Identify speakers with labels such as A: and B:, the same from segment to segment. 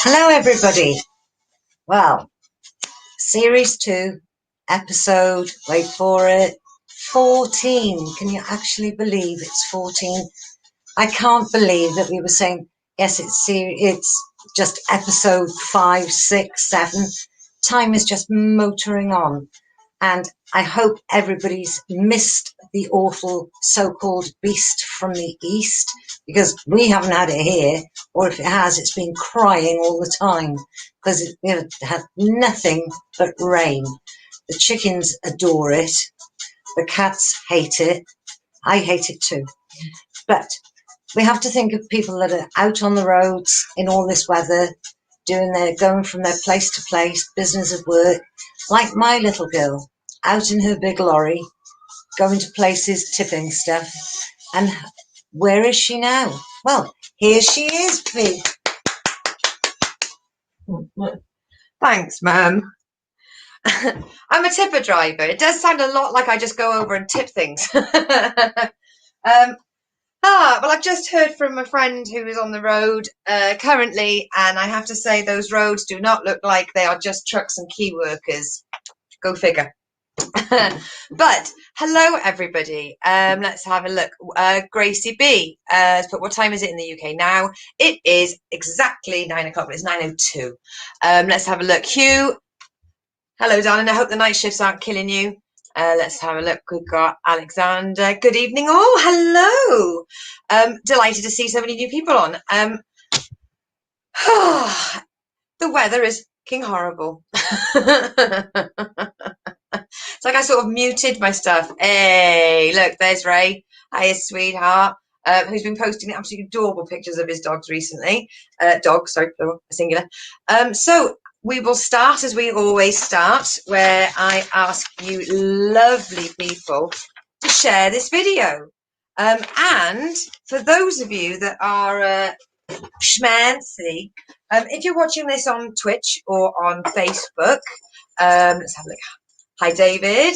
A: Hello everybody. Well, series 2, episode, wait for it, 14. Can you actually believe it's 14? I can't believe that we were saying, yes, it's just episode 5, 6, 7. Time is just motoring on. And I hope everybody's missed the awful so-called beast from the east, because we haven't had it here, or if it has, it's been crying all the time, because it had nothing but rain. The chickens adore it. The cats hate it. I hate it too. But we have to think of people that are out on the roads in all this weather, going from their place to place, business of work, like my little girl, out in her big lorry, going to places, tipping stuff. And where is she now? Well, here she is, Bea.
B: Thanks, Mum. I'm a tipper driver. It does sound a lot like I just go over and tip things. Well, I've just heard from a friend who is on the road currently, and I have to say those roads do not look like they are just trucks and key workers. Go figure. But hello everybody. Let's have a look. Gracie B has put, what time is it in the UK now? It is exactly 9 o'clock, but it's 9:02. Let's have a look. Hugh, hello darling, I hope the night shifts aren't killing you. Let's have a look. We've got Alexander. Good evening all. Hello. Delighted to see so many new people on. The weather is king horrible. It's like I sort of muted my stuff. Hey, look, there's Ray. Hiya, sweetheart. Who's been posting absolutely adorable pictures of his dogs recently. Dogs, sorry, plural, singular. So we will start as we always start, where I ask you lovely people to share this video. And for those of you that are schmancy, if you're watching this on Twitch or on Facebook, let's have a look. Hi, David.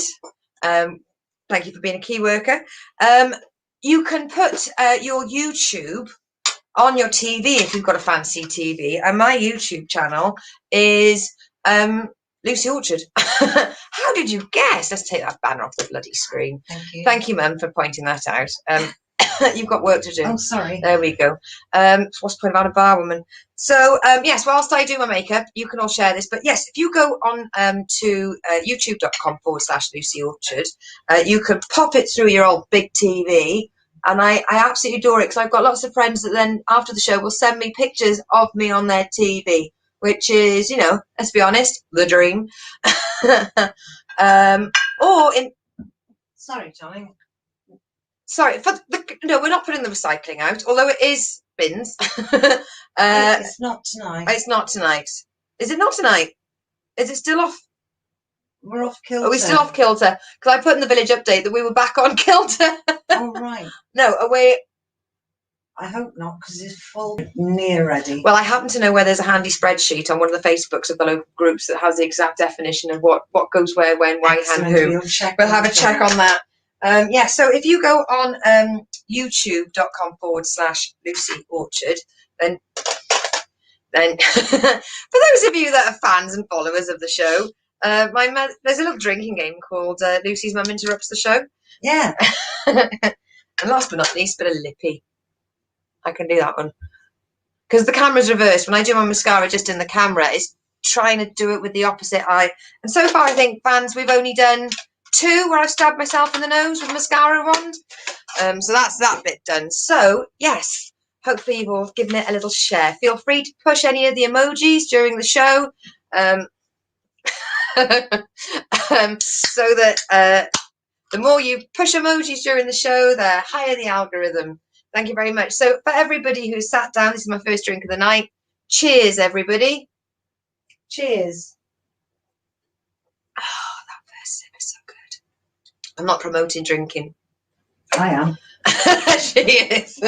B: Thank you for being a key worker. You can put your YouTube on your TV if you've got a fancy TV. And my YouTube channel is Lucy Orchard. How did you guess? Let's take that banner off the bloody screen.
A: Thank you.
B: Thank you, Mum, for pointing that out. You've got work to do.
A: Oh, sorry.
B: There we go. What's the point about a bar woman? So, yes, whilst I do my makeup, you can all share this. But yes, if you go on to youtube.com/Lucy Orchard, you can pop it through your old big TV. And I absolutely adore it, because I've got lots of friends that then, after the show, will send me pictures of me on their TV, which is, you know, let's be honest, the dream. Sorry, darling. Sorry, no, we're not putting the recycling out, although it is bins.
A: It's not tonight.
B: It's not tonight. Is it not tonight? Is it still off?
A: We're off kilter.
B: Are we still off kilter? Because I put in the village update that we were back on kilter.
A: Oh, right.
B: No, away.
A: I hope not, because it's full near ready.
B: Well, I happen to know where there's a handy spreadsheet on one of the Facebooks of the local groups that has the exact definition of what goes where, when, why, and who. We'll have a check on that. Yeah, so if you go on youtube.com/Lucy Orchard, then for those of you that are fans and followers of the show, there's a little drinking game called Lucy's Mum Interrupts the Show.
A: Yeah.
B: And last but not least, bit of lippy. I can do that one. because the camera's reversed. When I do my mascara just in the camera, it's trying to do it with the opposite eye. And so far, I think, fans, we've only done 2 where I've stabbed myself in the nose with a mascara wand. So that's that bit done. So, yes, hopefully you've all given it a little share. Feel free to push any of the emojis during the show. So that the more you push emojis during the show, the higher the algorithm. Thank you very much. So for everybody who sat down, this is my first drink of the night. Cheers, everybody. Cheers. Oh, that first sip is so good. I'm not promoting drinking.
A: I am.
B: She is.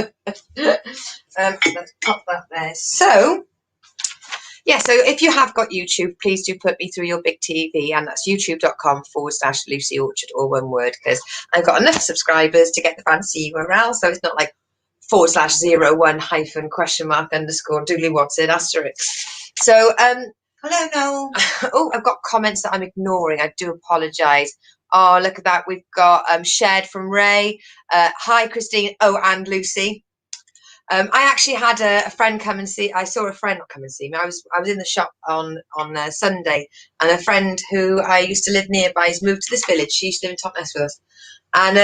B: Let's pop that there. So, yeah, so if you have got YouTube, please do put me through your big TV, and that's youtube.com/Lucy Orchard, all one word, because I've got enough subscribers to get the fancy URL, so it's not like /01 _ doodly what's it asterisk. So,
A: hello, no.
B: Oh, I've got comments that I'm ignoring. I do apologise. Oh, look at that. We've got shared from Ray. Hi, Christine. Oh, and Lucy. I actually had a friend come and see. I saw a friend not come and see me. I was in the shop on Sunday, and a friend who I used to live nearby has moved to this village. She used to live in Totnes with us, and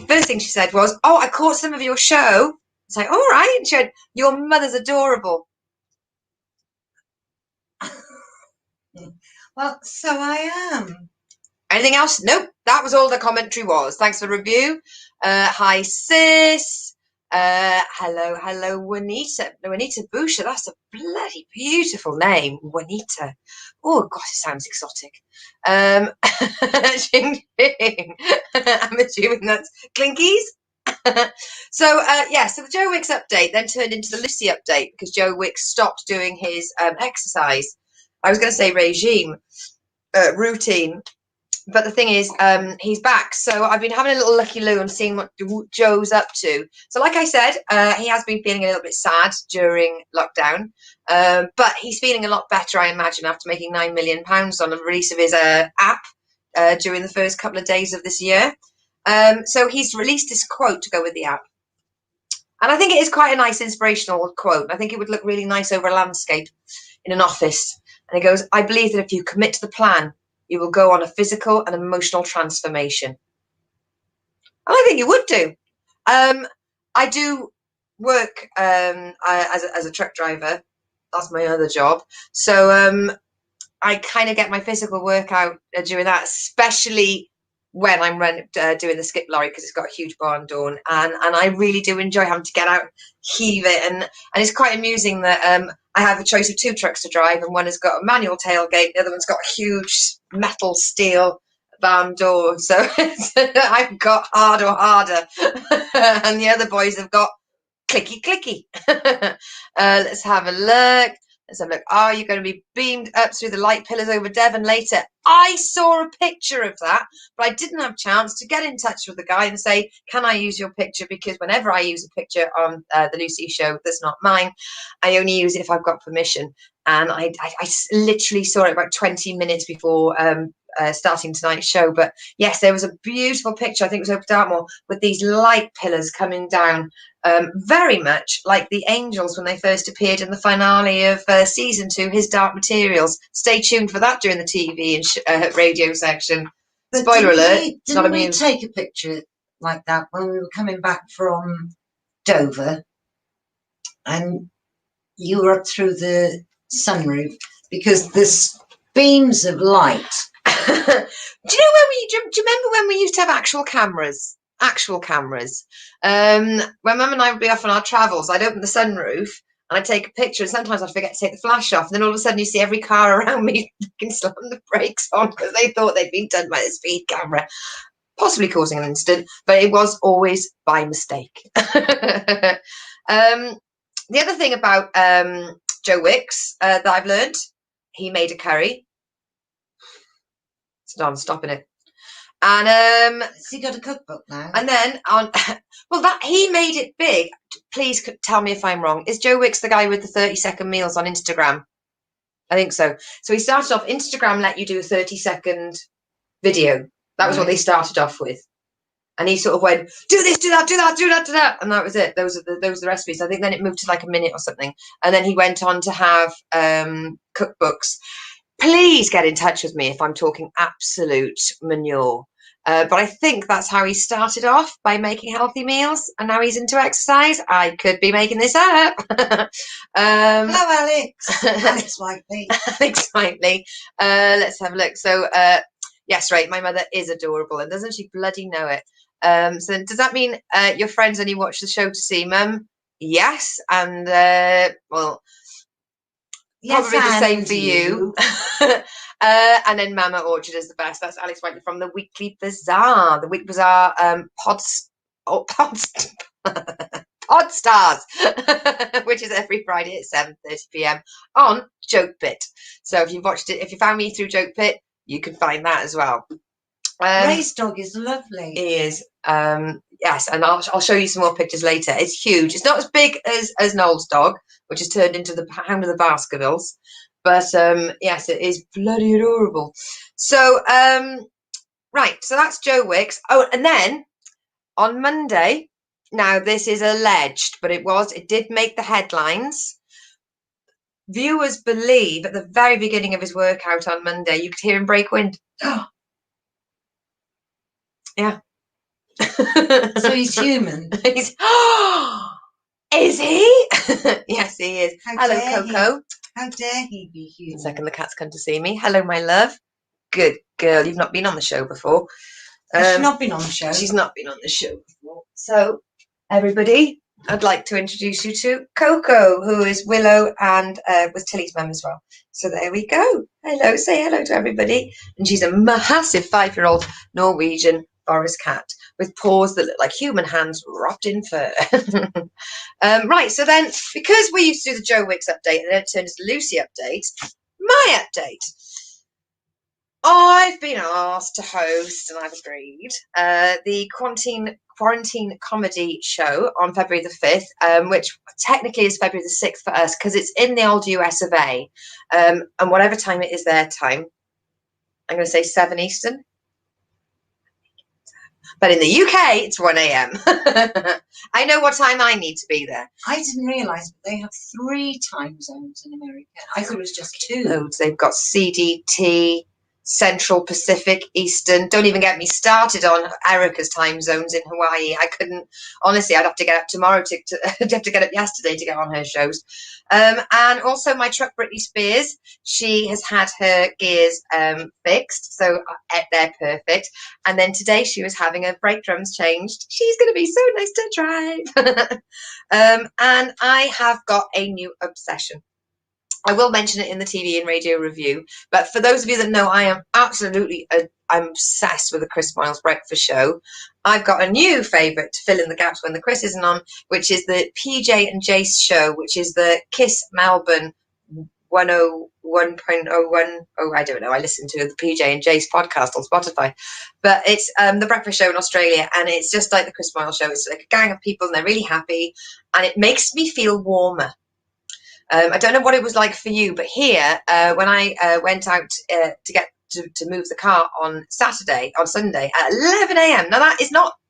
B: first thing she said was, "Oh, I caught some of your show." It's like, "All right." And she went, "Your mother's adorable."
A: Well, so I am.
B: Anything else? Nope. That was all the commentary was. Thanks for the review. Hi, sis. Hello, Juanita. Juanita Busha. That's a bloody beautiful name, Juanita. Oh, God, it sounds exotic. Ching ching. I'm assuming that's Clinkies. So, so the Joe Wicks update then turned into the Lucy update because Joe Wicks stopped doing his exercise. I was going to say regime, routine. But the thing is, he's back. So I've been having a little lucky loo and seeing what Joe's up to. So like I said, he has been feeling a little bit sad during lockdown. But he's feeling a lot better, I imagine, after making £9 million on the release of his app during the first couple of days of this year. So he's released this quote to go with the app. And I think it is quite a nice inspirational quote. I think it would look really nice over a landscape in an office. And it goes, "I believe that if you commit to the plan, you will go on a physical and emotional transformation." And I think you would do. I do work as a truck driver. That's my other job. So I kind of get my physical workout during that, especially when I'm doing the skip lorry because it's got a huge barn door, and I really do enjoy having to get out, heave it, and it's quite amusing that I have a choice of 2 trucks to drive, and one has got a manual tailgate, the other one's got a huge metal steel barn door, so I've got hard or harder, and the other boys have got clicky clicky. Let's have a look. Let's have a look. Are you going to be beamed up through the light pillars over Devon later? I saw a picture of that, but I didn't have a chance to get in touch with the guy and say, can I use your picture? Because whenever I use a picture on the Lucy Show that's not mine, I only use it if I've got permission. And I literally saw it about 20 minutes before starting tonight's show. But yes, there was a beautiful picture, I think it was over Dartmoor, with these light pillars coming down, very much like the angels when they first appeared in the finale of season 2, His Dark Materials. Stay tuned for that during the TV and radio section. But spoiler alert,
A: didn't we take a picture like that when we were coming back from Dover and you were up through the sunroof because there's beams of light?
B: Do you know do you remember when we used to have actual cameras? When Mum and I would be off on our travels, I'd open the sunroof and I'd take a picture, and sometimes I'd forget to take the flash off, and then all of a sudden you see every car around me slam the brakes on because they thought they'd been done by the speed camera, possibly causing an incident, but it was always by mistake. The other thing about Joe Wicks that I've learned, he made a curry. So I'm stopping it. And
A: has he got a cookbook now?
B: And then that he made it big. Please tell me if I'm wrong. Is Joe Wicks the guy with the 30-second meals on Instagram? I think so. So he started off, Instagram let you do a 30-second video. That was what they started off with. And he sort of went, do this, do that, do that, do that, do that. And that was it. Those are the recipes. I think then it moved to like a minute or something. And then he went on to have cookbooks. Please get in touch with me if I'm talking absolute manure. But I think that's how he started off, by making healthy meals. And now he's into exercise. I could be making this up.
A: Hello, Alex. Alex Whiteley.
B: Alex Whiteley. Let's have a look. So, yes, right. My mother is adorable. And doesn't she bloody know it? So does that mean your friends only watch the show to see Mum? Yes. And, well...
A: Yes,
B: probably the same for you. And then Mama Orchard is the best. That's Alex Whiteley from the Weekly Bazaar. The Weekly Bazaar Podstars, which is every Friday at 7:30 p.m. on JokePit. So if you've watched it, if you found me through JokePit, you can find that as well.
A: Ray's dog is lovely.
B: He is. Yes, and I'll show you some more pictures later. It's huge. It's not as big as Noel's dog, which has turned into the Hound of the Baskervilles. But yes, it is bloody adorable. So, right, so that's Joe Wicks. Oh, and then on Monday, now this is alleged, but it did make the headlines. Viewers believe at the very beginning of his workout on Monday, you could hear him break wind. Yeah.
A: So he's human.
B: He's, is he? Yes, he is. Hello, Coco.
A: How dare he be human?
B: 1 second, the cat's come to see me. Hello, my love. Good girl. You've not been on the show before.
A: Has she not been on the show?
B: She's not been on the show before. So, everybody, I'd like to introduce you to Coco, who is Willow and was Tilly's mum as well. So there we go. Hello, say hello to everybody. And she's a massive 5-year-old Norwegian forest cat with paws that look like human hands wrapped in fur. Right, so then, because we used to do the Joe Wicks update and then it turned into Lucy update, my update. I've been asked to host, and I've agreed, the quarantine comedy show on February the 5th, which technically is February the 6th for us because it's in the old US of A. And whatever time it is their time, I'm going to say 7 Eastern. But in the UK, it's 1 a.m. I know what time I need to be there.
A: I didn't realise they have 3 time zones in America. I thought it was just 2.
B: Loads. They've got CDT, Central, Pacific, Eastern. Don't even get me started on Erica's time zones in Hawaii. I couldn't, honestly, I'd have to get up tomorrow I'd have to get up yesterday to get on her shows. And also my truck, Britney Spears, she has had her gears fixed, so they're perfect. And then today she was having her brake drums changed. She's going to be so nice to drive. And I have got a new obsession. I will mention it in the TV and radio review, but for those of you that know, I am absolutely, I'm obsessed with the Chris Miles Breakfast Show. I've got a new favourite to fill in the gaps when the Chris isn't on, which is the PJ and Jace show, which is the Kiss Melbourne 101.01. Oh, I don't know. I listen to the PJ and Jace podcast on Spotify, but it's the breakfast show in Australia, and it's just like the Chris Miles show. It's like a gang of people, and they're really happy, and it makes me feel warmer. I don't know what it was like for you, but here, when I went out to move the car on Sunday at 11 a.m. Now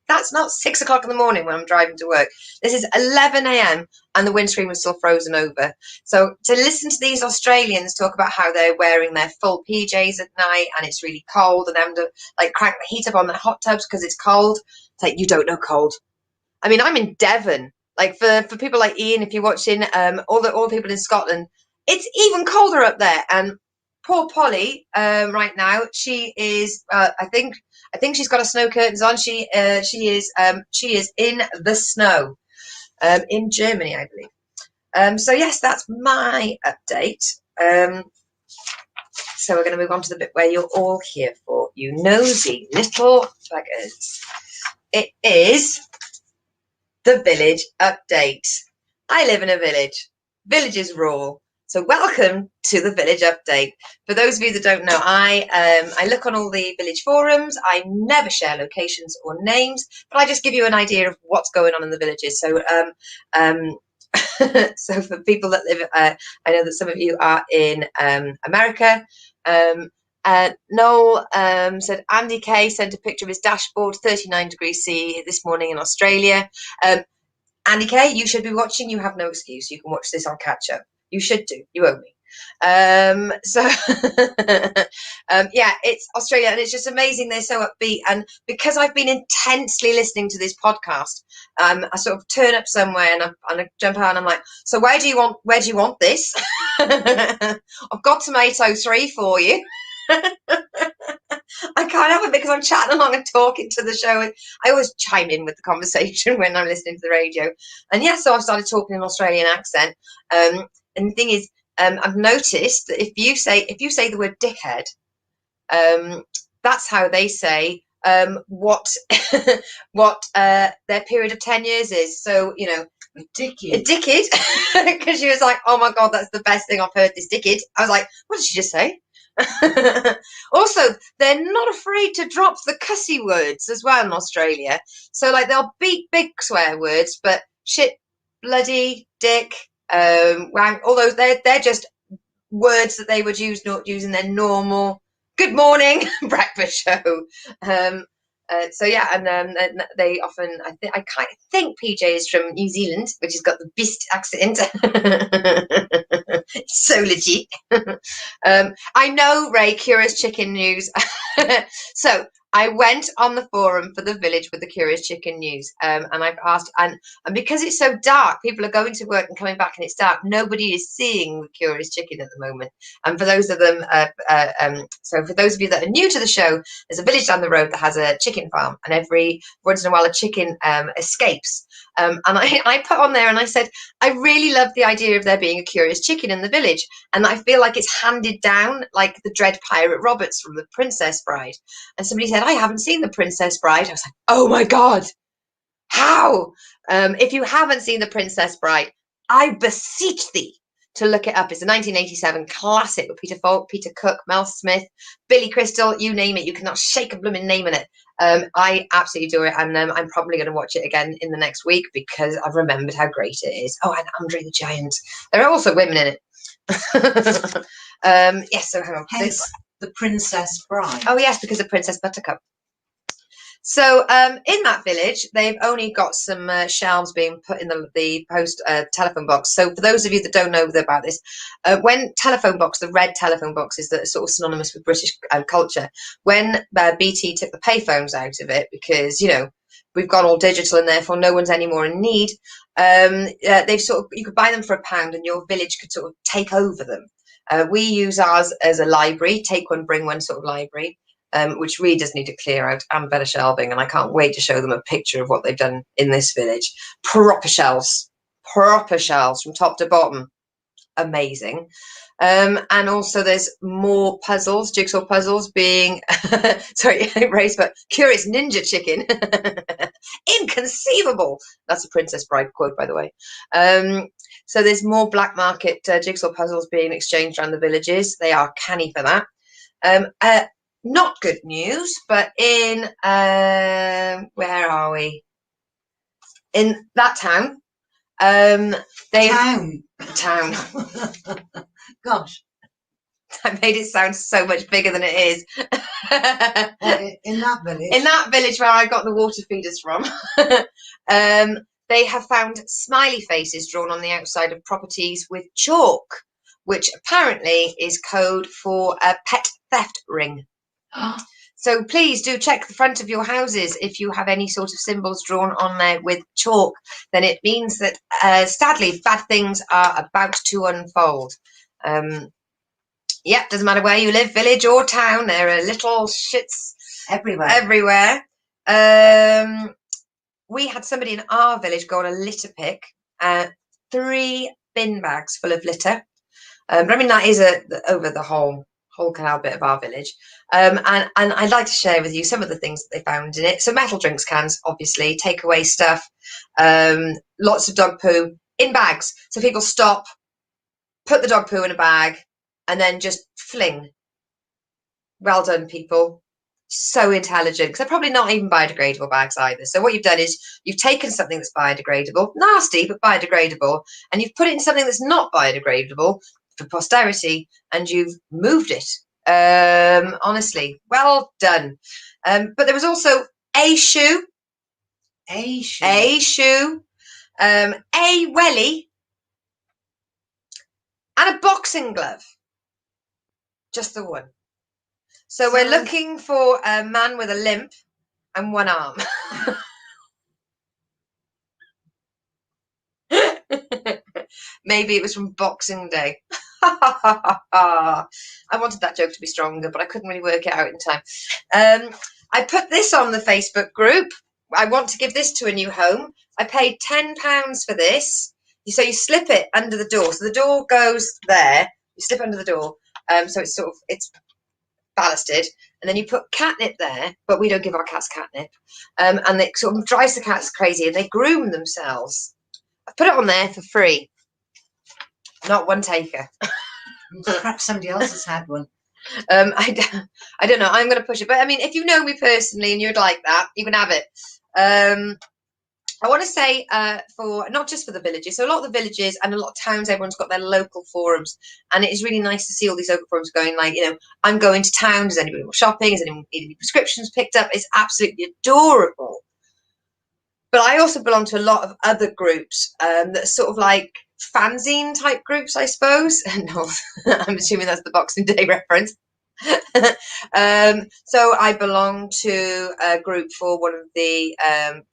B: that's not 6 o'clock in the morning when I'm driving to work. This is 11 a.m. and the windscreen was still frozen over. So to listen to these Australians talk about how they're wearing their full PJs at night and it's really cold and them to like crank the heat up on their hot tubs because it's cold. It's like, you don't know cold. I mean, I'm in Devon. Like for people like Ian, if you're watching, all the people in Scotland, it's even colder up there. And poor Polly, right now, she is. I think she's got her snow curtains on. She is in the snow, in Germany, I believe. So yes, that's my update. So we're going to move on to the bit where you're all here for, you nosy little buggers. It is the village update. I live in a village. Villages rule. So welcome to the village update. For those of you that don't know, I look on all the village forums. I never share locations or names, but I just give you an idea of what's going on in the villages. So so for people that live, I know that some of you are in America. Noel said Andy K sent a picture of his dashboard, 39 degrees C this morning in Australia. Andy K, you should be watching. You have no excuse. You can watch this on catch up. You should do. You owe me. Yeah, it's Australia, and it's just amazing. They're so upbeat, and because I've been intensely listening to this podcast, I sort of turn up somewhere and I jump out and I'm like, so where do you want this? I've got tomato 3 for you. I can't help it because I'm chatting along and talking to the show. I always chime in with the conversation when I'm listening to the radio. And yeah, so I've started talking in an Australian accent. And the thing is, I've noticed that if you say the word dickhead, that's how they say what their period of 10 years is. So, you know, a dickhead, because she was like, oh my God, that's the best thing I've heard, this dickhead. I was like, what did she just say? Also, they're not afraid to drop the cussy words as well in Australia. So like they'll beat big swear words, but shit, bloody, dick, wang, all those, they're just words that they would use, not using their normal good morning breakfast show. So yeah, and they often, I think PJ is from New Zealand, which has got the best accent. So legit. I know, Ray, Curious Chicken News. So I went on the forum for the village with the Curious Chicken News, and I've asked, and because it's so dark, people are going to work and coming back and it's dark, nobody is seeing the Curious Chicken at the moment. And for those of them, so for those of you that are new to the show, there's a village down the road that has a chicken farm, and every once in a while a chicken escapes. And I put on there and I said, I really love the idea of there being a curious chicken in the village. And I feel like it's handed down like the Dread Pirate Roberts from The Princess Bride. And somebody said, I haven't seen The Princess Bride. I was like, oh my God, how? If you haven't seen The Princess Bride, I beseech thee to look it up. It's a 1987 classic with Peter Falk, Peter Cook, Mel Smith, Billy Crystal, you name it. You cannot shake a blooming name in it. I absolutely do it, and I'm probably going to watch it again in the next week because I've remembered how great it is. Oh, and Andre the Giant. There are also women in it. Yes, so hang on.
A: Hence The Princess Bride.
B: Oh, yes, because of Princess Buttercup. So in that village, they've only got some shelves being put in the post telephone box. So for those of you that don't know about this, when telephone box, the red telephone boxes that are sort of synonymous with British culture, when BT took the payphones out of it, because, you know, we've gone all digital and therefore no one's anymore in need, they've sort of, you could buy them for £1 and your village could sort of take over them. We use ours as a library, take one, bring one sort of library. Which really does need to clear out and better shelving, and I can't wait to show them a picture of what they've done in this village. Proper shelves from top to bottom, amazing. And also there's more puzzles, jigsaw puzzles being sorry, Ray's but curious ninja chicken. Inconceivable. That's a Princess Bride quote, by the way. So there's more black market jigsaw puzzles being exchanged around the villages. They are canny for that. Not good news, but in where are we? In that town, town.
A: Gosh,
B: I made it sound so much bigger than it is.
A: Well, in that village.
B: In that village where I got the water feeders from, they have found smiley faces drawn on the outside of properties with chalk, which apparently is code for a pet theft ring. So please do check the front of your houses if you have any sort of symbols drawn on there with chalk. Then it means that sadly bad things are about to unfold. Yep, doesn't matter where you live, village or town, there are little shits everywhere. We had somebody in our village go on a litter pick, 3 bin bags full of litter. But I mean that is over the whole canal bit of our village, and I'd like to share with you some of the things that they found in it. So metal drinks cans, obviously, takeaway stuff, lots of dog poo in bags. So people stop, put the dog poo in a bag, and then just fling. Well done, people. So intelligent, because they're probably not even biodegradable bags either. So what you've done is you've taken something that's biodegradable, nasty but biodegradable, and you've put it in something that's not biodegradable for posterity, and you've moved it Honestly, well done. But there was also a shoe,
A: A shoe.
B: a shoe, a welly, and a boxing glove. Just the one. So we're looking for a man with a limp and one arm. Maybe it was from Boxing Day. I wanted that joke to be stronger, but I couldn't really work it out in time. I put this on the Facebook group. I want to give this to a new home. I paid £10 for this. So you slip it under the door. So the door goes there. You slip under the door. So it's it's ballasted, and then you put catnip there, but we don't give our cats catnip. And it sort of drives the cats crazy, and they groom themselves. I put it on there for free. Not one taker.
A: Perhaps somebody else has had one.
B: I don't know. I'm going to push it. But I mean, if you know me personally and you'd like that, you can have it. I want to say for not just for the villages. So a lot of the villages and a lot of towns, everyone's got their local forums. And it is really nice to see all these local forums going like, I'm going to town. Does anybody want shopping? Is anyone need any prescriptions picked up? It's absolutely adorable. But I also belong to a lot of other groups that are sort of like fanzine type groups, I suppose. No, I'm assuming that's the Boxing Day reference. So I belong to a group for one of the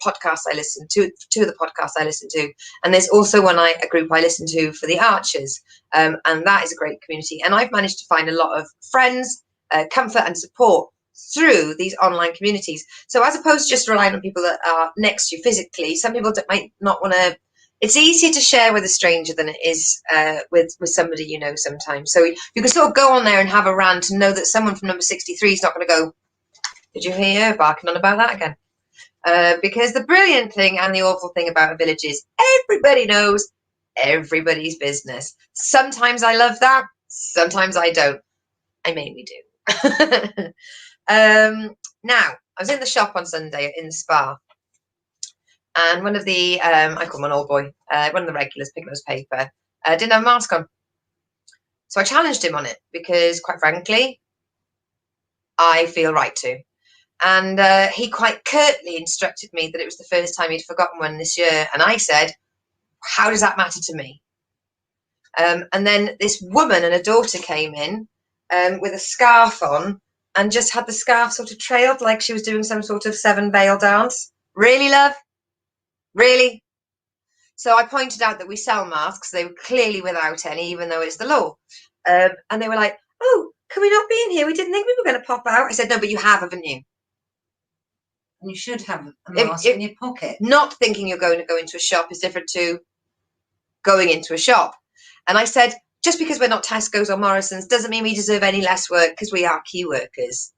B: podcasts I listen to, two of the podcasts I listen to, and there's also a group I listen to for the archers, and that is a great community. And I've managed to find a lot of friends, comfort and support through these online communities. So as opposed to just relying on people that are next to you physically, some people might not want to. It's easier to share with a stranger than it is with somebody you know sometimes. So you can sort of go on there and have a rant and know that someone from number 63 is not going to go, did you hear her barking on about that again? Because the brilliant thing and the awful thing about a village is everybody knows everybody's business. Sometimes I love that. Sometimes I don't. I mainly do. Now, I was in the shop on Sunday in the spa. And one of the, I call him an old boy, one of the regulars picking up his paper, didn't have a mask on. So I challenged him on it because, quite frankly, I feel right to. And he quite curtly instructed me that it was the first time he'd forgotten one this year. And I said, how does that matter to me? And then this woman and a daughter came in with a scarf on and just had the scarf sort of trailed like she was doing some sort of seven veil dance. Really, love? Really? So I pointed out that we sell masks. They were clearly without any, even though it's the law. And they were like, oh, can we not be in here? We didn't think we were going to pop out. I said, no, but you have, haven't you?
A: And you should have a mask in your pocket.
B: Not thinking you're going to go into a shop is different to going into a shop. And I said, just because we're not Tesco's or Morrison's doesn't mean we deserve any less work because we are key workers.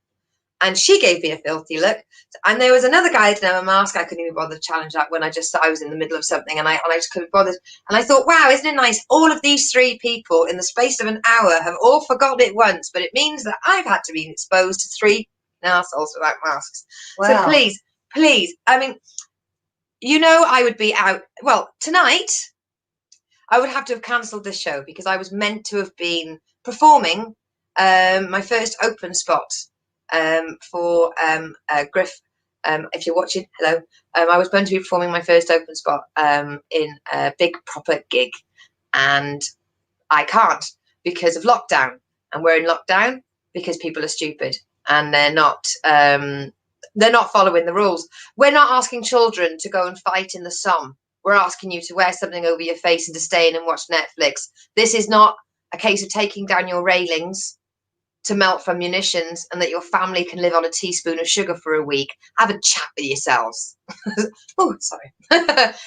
B: And she gave me a filthy look. And there was another guy that didn't have a mask. I couldn't even bother to challenge that when I was in the middle of something and I just couldn't bother. And I thought, wow, isn't it nice? All of these three people in the space of an hour have all forgotten it once, but it means that I've had to be exposed to three arseholes without masks. Wow. So please, I mean, I would be out. Well, tonight, I would have to have cancelled this show because I was meant to have been performing my first open spot for Griff. If you're watching, hello. I was going to be performing my first open spot in a big proper gig, and I can't because of lockdown. And we're in lockdown because people are stupid and they're not following the rules. We're not asking children to go and fight in the Somme. We're asking you to wear something over your face and to stay in and watch Netflix. This is not a case of taking down your railings to melt for munitions and that your family can live on a teaspoon of sugar for a week. Have a chat with yourselves. Oh, sorry.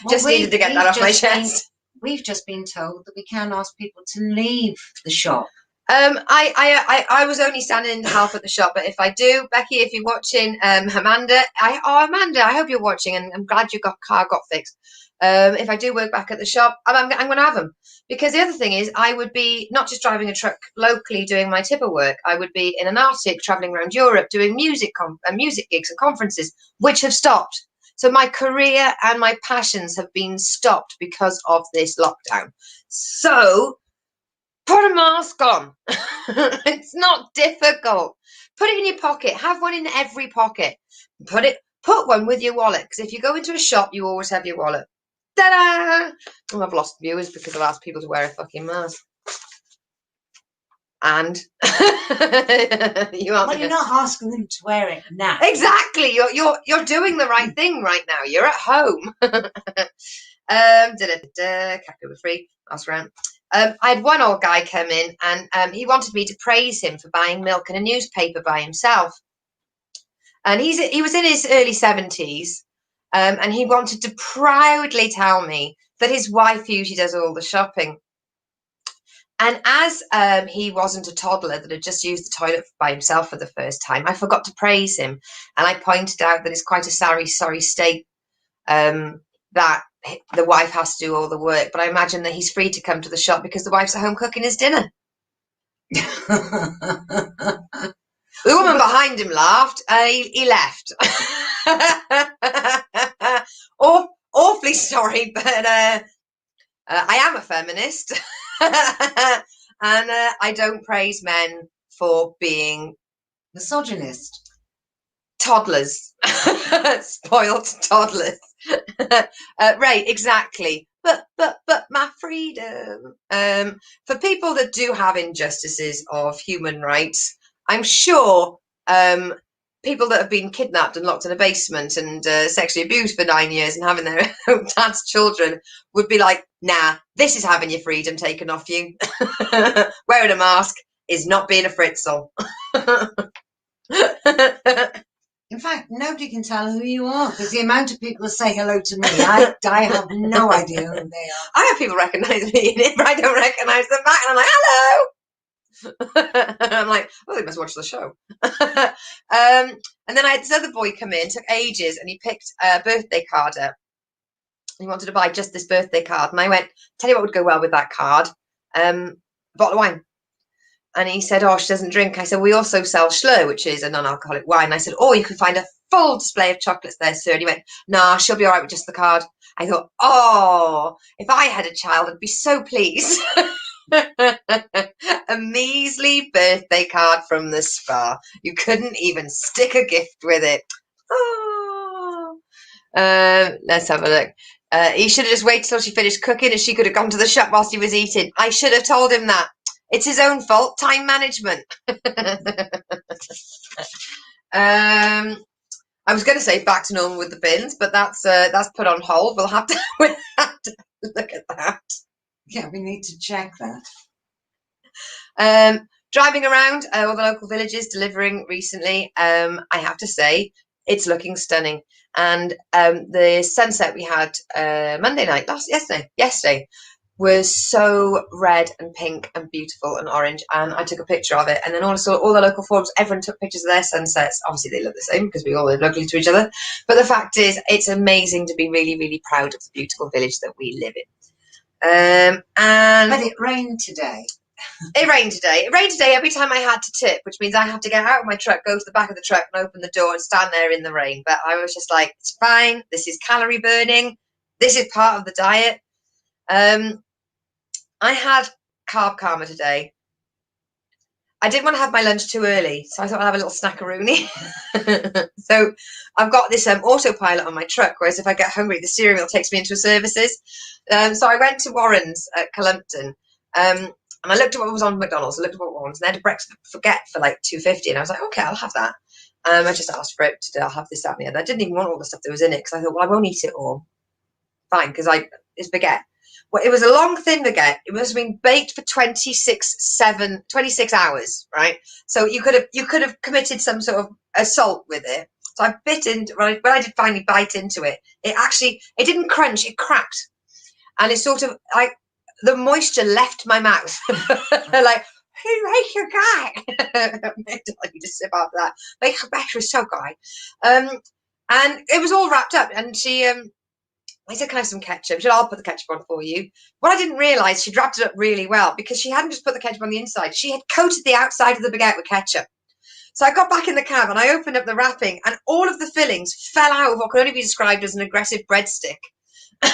B: Just needed to get that off my chest.
A: We've just been told that we can't ask people to leave the shop.
B: I was only standing half at the shop, but if I do, Becky, if you're watching, Amanda, Amanda, I hope you're watching, and I'm glad your car got fixed. If I do work back at the shop, I'm going to have them. Because the other thing is, I would be not just driving a truck locally doing my tipper work. I would be in an Arctic traveling around Europe doing music gigs and conferences, which have stopped. So my career and my passions have been stopped because of this lockdown. So Put a mask on. It's not difficult. Put it in your pocket. Have one in every pocket. Put one with your wallet, because if you go into a shop, you always have your wallet. Ta-da! Oh, I've lost viewers because I've asked people to wear a fucking mask. And
A: Well, you're not asking them to wear it now.
B: Exactly. You're doing the right thing right now. You're at home. Category 3, last round. I had one old guy come in, and he wanted me to praise him for buying milk in a newspaper by himself. And he was in his early 70s, and he wanted to proudly tell me that his wife usually does all the shopping. And as he wasn't a toddler that had just used the toilet by himself for the first time, I forgot to praise him. And I pointed out that it's quite a sorry state that the wife has to do all the work. But I imagine that he's free to come to the shop because the wife's at home cooking his dinner. The woman behind him laughed. He left. Awfully sorry, but I am a feminist. And I don't praise men for being
A: misogynist.
B: Toddlers. Spoiled toddlers. Right, exactly. But my freedom. For people that do have injustices of human rights, I'm sure people that have been kidnapped and locked in a basement and sexually abused for 9 years and having their own dad's children would be like, nah, this is having your freedom taken off you. Wearing a mask is not being a fritzel.
A: In fact, nobody can tell who you are, because the amount of people that say hello to me, I have no idea who they are.
B: I have people recognise me, and if I don't recognise them back, and I'm like, hello! I'm like, oh, they must watch the show. And then I had this other boy come in, took ages, and he picked a birthday card up. He wanted to buy just this birthday card, and I went, tell you what would go well with that card, a bottle of wine. And he said, oh, she doesn't drink. I said, we also sell Schlur, which is a non-alcoholic wine. And I said, oh, you can find a full display of chocolates there, sir. And he went, nah, she'll be all right with just the card. I thought, oh, if I had a child, I'd be so pleased. A measly birthday card from the spa. You couldn't even stick a gift with it. Oh. Let's have a look. He should have just waited till she finished cooking and she could have gone to the shop whilst he was eating. I should have told him that. It's his own fault. Time management. I was going to say back to normal with the bins, but that's put on hold. We'll have to look at that.
A: Yeah, we need to check
B: that. Driving around all the local villages, delivering recently, I have to say, it's looking stunning. And the sunset we had Monday night, yesterday, was so red and pink and beautiful and orange, and I took a picture of it. And then also all the local forums, everyone took pictures of their sunsets. Obviously they look the same because we all live locally to each other, but the fact is it's amazing to be really, really proud of the beautiful village that we live in.
A: But it rained today.
B: It rained today every time I had to tip, which means I have to get out of my truck, go to the back of the truck and open the door and stand there in the rain. But I was just like, it's fine, this is calorie burning, this is part of the diet. I had carb karma today. I didn't want to have my lunch too early, so I thought I'd have a little snackaroonie. So I've got this autopilot on my truck, whereas if I get hungry, the steering wheel takes me into services. So I went to Warren's at Cullompton, and I looked at what was on McDonald's. I looked at what Warren's, and they had a breakfast forget for like $2.50, and I was like, okay, I'll have that. I just asked for it today. I'll have this, that, and the other. I didn't even want all the stuff that was in it because I thought, well, I won't eat it all. Fine, because it's baguette. Well, it was a long, thin baguette. It must have been baked for 26 hours, right? So you could have committed some sort of assault with it. So I bit into, when I did finally bite into it, it didn't crunch, it cracked. And it sort of, like, the moisture left my mouth. Like, who makes your guy? You just sip after that. Make your batter is so good. And it was all wrapped up. And I said, can I have some ketchup? She said, I'll put the ketchup on for you. What I didn't realise, she'd wrapped it up really well because she hadn't just put the ketchup on the inside. She had coated the outside of the baguette with ketchup. So I got back in the cab and I opened up the wrapping and all of the fillings fell out of what could only be described as an aggressive breadstick. I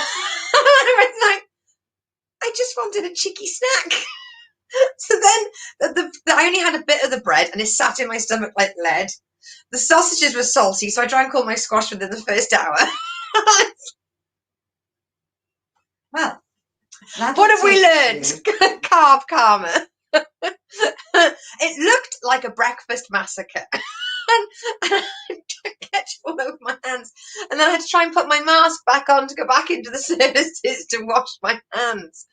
B: was like, I just wanted a cheeky snack. So then I only had a bit of the bread and it sat in my stomach like lead. The sausages were salty, so I drank all my squash within the first hour.
A: Well,
B: what have we learned? Carb karma. It looked like a breakfast massacre. and I ketchup all over my hands. And then I had to try and put my mask back on to go back into the services to wash my hands.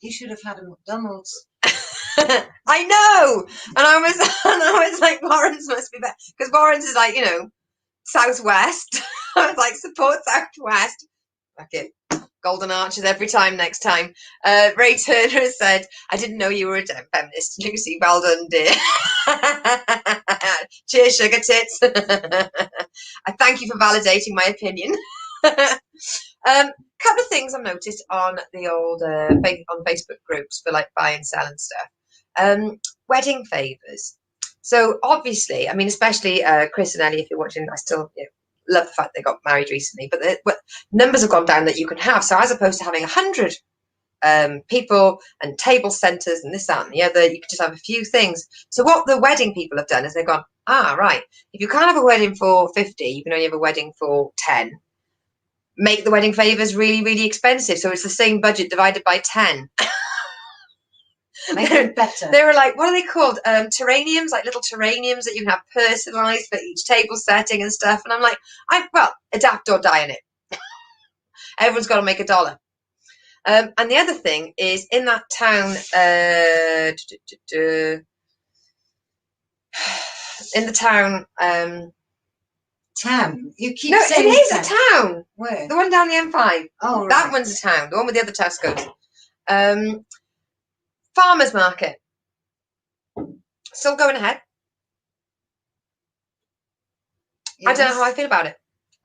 A: You should have had a McDonald's.
B: I know. And I was like, Warren's must be better. Because Warren's is like, Southwest. I was like, support Southwest. Fuck it. Golden arches every time next time. Ray Turner has said, I didn't know you were a feminist. Lucy, well done, dear. Cheers, sugar tits. I thank you for validating my opinion. Couple of things I've noticed on the old on Facebook groups for like buy and sell and stuff. Wedding favours. So obviously, I mean, especially Chris and Ellie, if you're watching, I still love the fact they got married recently, but the numbers have gone down that you can have. So as opposed to having 100 people and table centres and this, that and the other, you could just have a few things. So what the wedding people have done is they've gone, right, if you can't have a wedding for 50, you can only have a wedding for 10. Make the wedding favours really, really expensive. So it's the same budget divided by 10.
A: Make it better.
B: They were like, what are they called? Terraniums, like little terraniums that you can have personalised for each table setting and stuff. And I'm like, adapt or die in it. Everyone's got to make $1. And the other thing is in that town, in the town.
A: Town? You keep
B: saying it is
A: that.
B: A town.
A: Where?
B: The one down the M5.
A: Oh, right.
B: That one's a town. The one with the other Tesco's. Farmers market. Still going ahead. Yes. I don't know how I feel about it.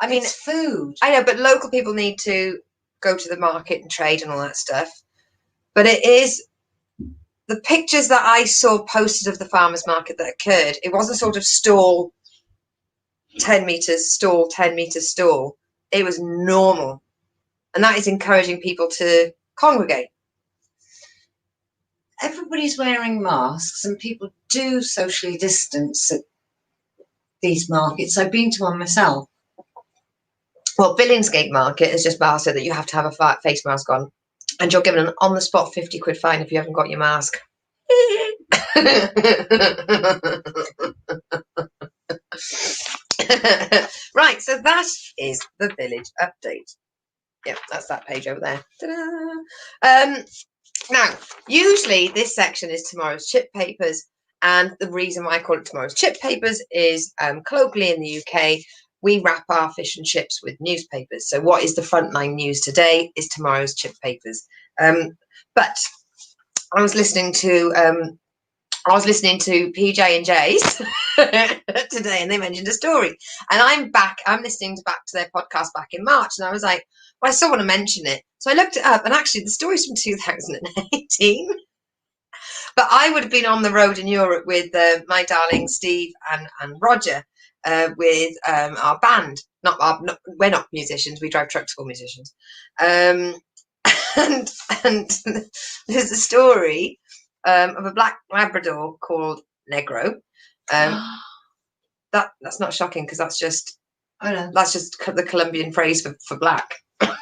B: I mean,
A: it's food.
B: I know, but local people need to go to the market and trade and all that stuff. But it is the pictures that I saw posted of the farmers market that occurred. It wasn't sort of stall 10 meters, stall 10 meters, stall. It was normal, and that is encouraging people to congregate.
A: Everybody's wearing masks and people do socially distance at these markets. I've been to one myself.
B: Well, Billingsgate Market has just said that you have to have a face mask on, and you're given an on-the-spot 50 quid fine if you haven't got your mask. Right, so that is the village update. Yep, that's that page over there. Ta-da! Now, usually this section is tomorrow's chip papers, and the reason why I call it tomorrow's chip papers is colloquially in the UK, we wrap our fish and chips with newspapers. So what is the frontline news today is tomorrow's chip papers. But I was listening to PJ and J's today, and they mentioned a story. And I'm listening back to their podcast back in March, and I was like, well, I still want to mention it. So I looked it up, and actually the story's from 2018. But I would have been on the road in Europe with my darling Steve and Roger with our band. We're not musicians, we drive trucks for musicians. And there's a story of a black Labrador called Negro. That's not shocking because that's just the Colombian phrase for black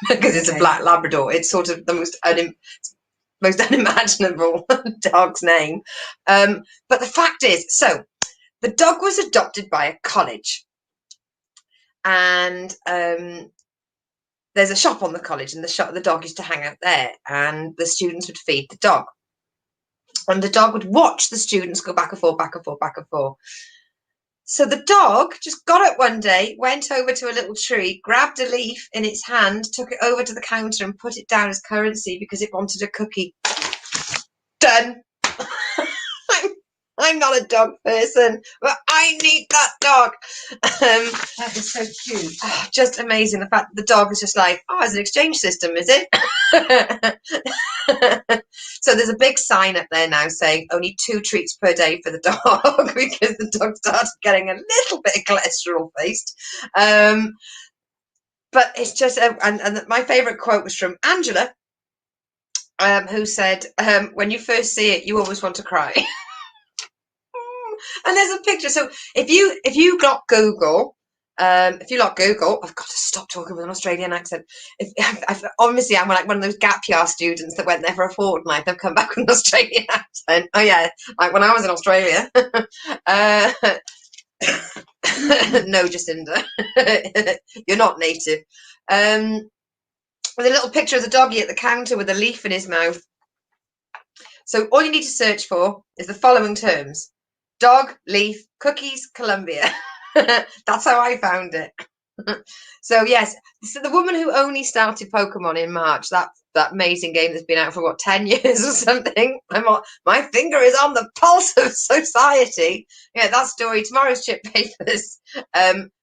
B: because it's a black Labrador. It's sort of the most unimaginable dog's name. But the fact is, so the dog was adopted by a college, and there's a shop on the college, and the dog used to hang out there, and the students would feed the dog. And the dog would watch the students go back and forth, back and forth, back and forth. So the dog just got up one day, went over to a little tree, grabbed a leaf in its hand, took it over to the counter and put it down as currency because it wanted a cookie. Done. I'm not a dog person, but I need that dog.
A: That is so cute.
B: Just amazing. The fact that the dog is just like, it's an exchange system, is it? So there's a big sign up there now saying only 2 treats per day for the dog because the dog started getting a little bit of cholesterol faced. But it's just, and my favourite quote was from Angela, who said, when you first see it, you always want to cry. And there's a picture. So if you got Google, if you like Google, I've got to stop talking with an Australian accent. Obviously, I'm like one of those gap year students that went there for a fortnight. They've come back with an Australian accent. Oh yeah, like when I was in Australia. No, Jacinda, you're not native. With a little picture of the doggy at the counter with a leaf in his mouth. So all you need to search for is the following terms: dog, leaf, cookies, Colombia. That's how I found it. So yes, so the woman who only started Pokemon in March, that amazing game that's been out for what, 10 years or something. My finger is on the pulse of society. Yeah, that story, tomorrow's chip papers,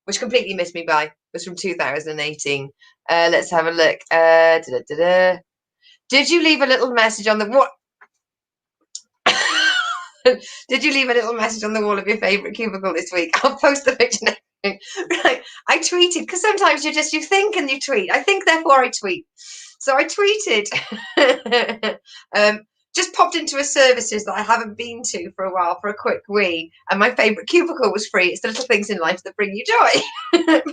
B: which completely missed me by, was from 2018. Let's have a look. Did you leave a little message on the what? Did you leave a little message on the wall of your favourite cubicle this week? I'll post the picture next week. Right. I tweeted, because sometimes you think and you tweet. I think, therefore I tweet. So I tweeted, just popped into a services that I haven't been to for a while for a quick wee, and my favourite cubicle was free. It's the little things in life that bring you joy.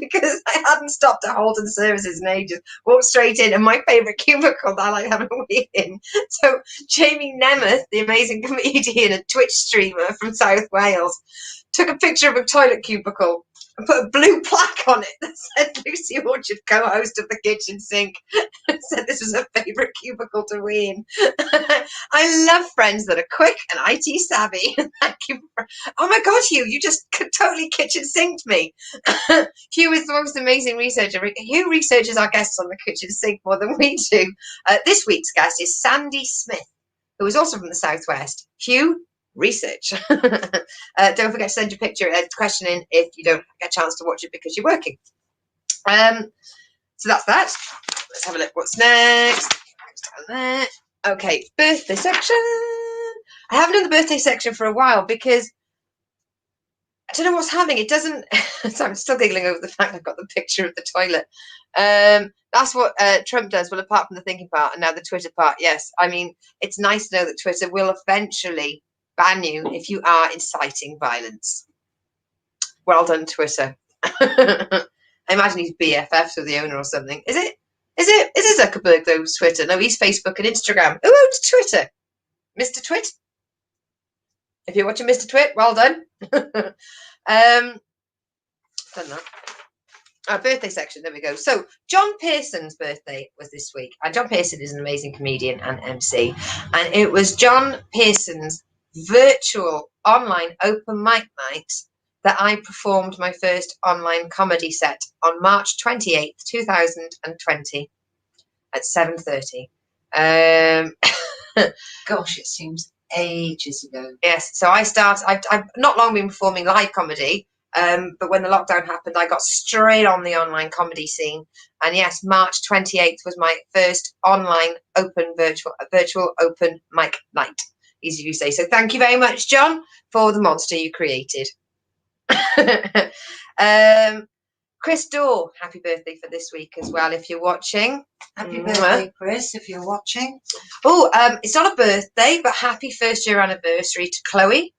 B: Because I hadn't stopped at Holden Services in ages. Walked straight in, and my favourite cubicle that I like having a wee in. So Jamie Nemeth, the amazing comedian and Twitch streamer from South Wales, took a picture of a toilet cubicle and put a blue plaque on it that said Lucy Orchard, co-host of The Kitchen Sink, and said this was her favourite cubicle to wee in. I love friends that are quick and IT savvy. Thank you. Oh my God, Hugh, you just totally kitchen sinked me. Hugh is the most amazing researcher. Hugh researches our guests on The Kitchen Sink more than we do. This week's guest is Sandy Smith, who is also from the Southwest. Hugh, research. Don't forget to send your picture question in if you don't get a chance to watch it because you're working. So that's that. Let's have a look. What's next? Okay, birthday section. I haven't done the birthday section for a while because I don't know what's happening. It doesn't. So I'm still giggling over the fact I've got the picture of the toilet. That's what Trump does. Well, apart from the thinking part and now the Twitter part, yes. I mean, it's nice to know that Twitter will eventually ban you if you are inciting violence. Well done, Twitter. I imagine he's BFFs with the owner or something. Is it Zuckerberg though? Twitter? No, he's Facebook and Instagram. Who owns Twitter? Mr. Twit. If you're watching Mr. Twit, well done. Done that. Our birthday section, there we go. So John Pearson's birthday was this week, and John Pearson is an amazing comedian and MC, and it was John Pearson's virtual online open mic night that I performed my first online comedy set on March 28th, 2020 at 7:30.
A: Gosh, it seems ages ago.
B: Yes, so I've not long been performing live comedy, but when the lockdown happened, I got straight on the online comedy scene. And yes, March 28th was my first online virtual open mic night, easy to say. So thank you very much, John, for the monster you created. Chris Dorr, happy birthday for this week as well, if you're watching.
A: Happy birthday, Chris, if you're watching.
B: Oh, it's not a birthday, but happy first year anniversary to Chloe.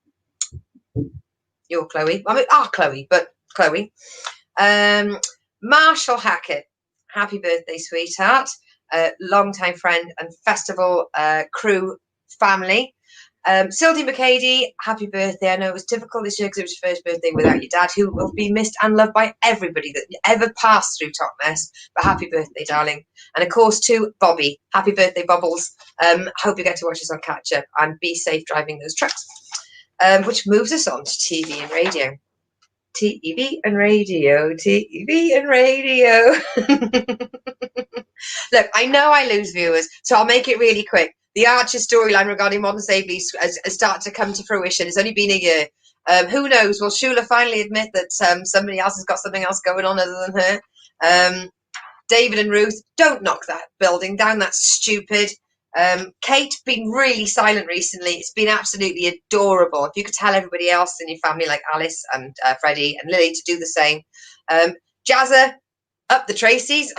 B: You're Chloe. I mean, Chloe, but Chloe. Marshall Hackett, happy birthday, sweetheart. Long-time friend and festival crew family. Sylvie McCady, happy birthday. I know it was difficult this year because it was your first birthday without your dad, who will be missed and loved by everybody that ever passed through Top Mess. But happy birthday, darling. And of course, to Bobby, happy birthday, Bobbles. Hope you get to watch us on Catch Up and be safe driving those trucks. Which moves us on to TV and radio. TV and radio, TV and radio. Look, I know I lose viewers, so I'll make it really quick. The Archer storyline regarding Modern Slavery has started to come to fruition. It's only been a year. Who knows? Will Shula finally admit that somebody else has got something else going on other than her? David and Ruth, don't knock that building down. That's stupid. Kate, been really silent recently. It's been absolutely adorable. If you could tell everybody else in your family, like Alice and Freddie and Lily, to do the same. Jazza, up the Tracys,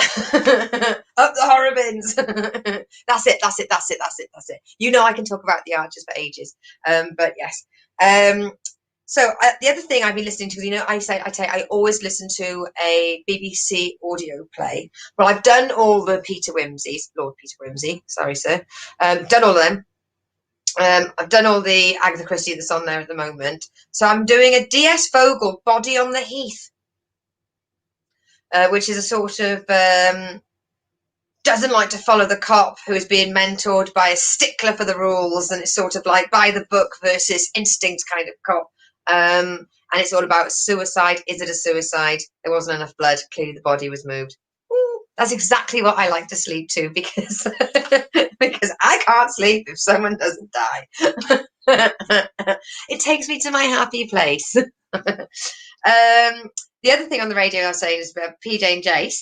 B: Up the horror bins. That's it. That's it. That's it. That's it. That's it. You know, I can talk about the Archers for ages. But yes. So the other thing I've been listening to, you know, I always listen to a BBC audio play. Well, I've done all the Peter Wimsey's, Lord Peter Wimsey. Sorry, sir. Done all of them. I've done all the Agatha Christie that's on there at the moment. So I'm doing a D.S. Vogel, Body on the Heath, which is a sort of doesn't like to follow the cop who is being mentored by a stickler for the rules, and it's sort of like by the book versus instinct kind of cop. And it's all about suicide. Is it a suicide? There wasn't enough blood. Clearly the body was moved. Ooh, that's exactly what I like to sleep to, because because I can't sleep if someone doesn't die. It takes me to my happy place. The other thing on the radio I was saying is about PJ and Jace,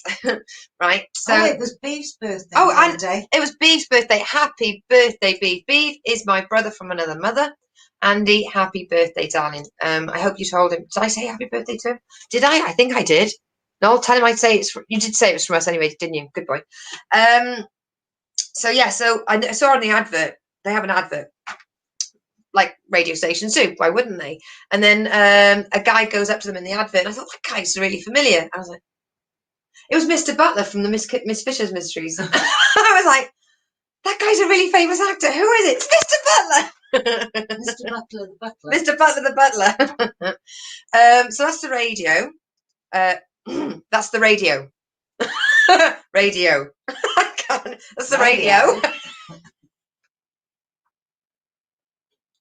B: right? So
A: it was Beef's birthday.
B: Oh,
A: the other day.
B: it was Beef's birthday. Happy birthday, Beef. Beef is my brother from another mother. Andy, happy birthday, darling. I hope you told him. Did I say happy birthday to him? Did I? I think I did. No, I'll tell him I'd say it's. You did say it was from us anyway, didn't you? Good boy. So yeah, so I saw on the advert, they have an advert, like radio stations do. Why wouldn't they? And then a guy goes up to them in the advert, and I thought, that guy's really familiar. I was like, it was Mr. Butler from the Miss Fisher's Mysteries. I was like, that guy's a really famous actor. Who is it? It's Mr. Butler.
A: Mr. Butler the Butler.
B: Mr. Butler the Butler. So that's the radio. That's the radio. Radio. I can't. That's the radio.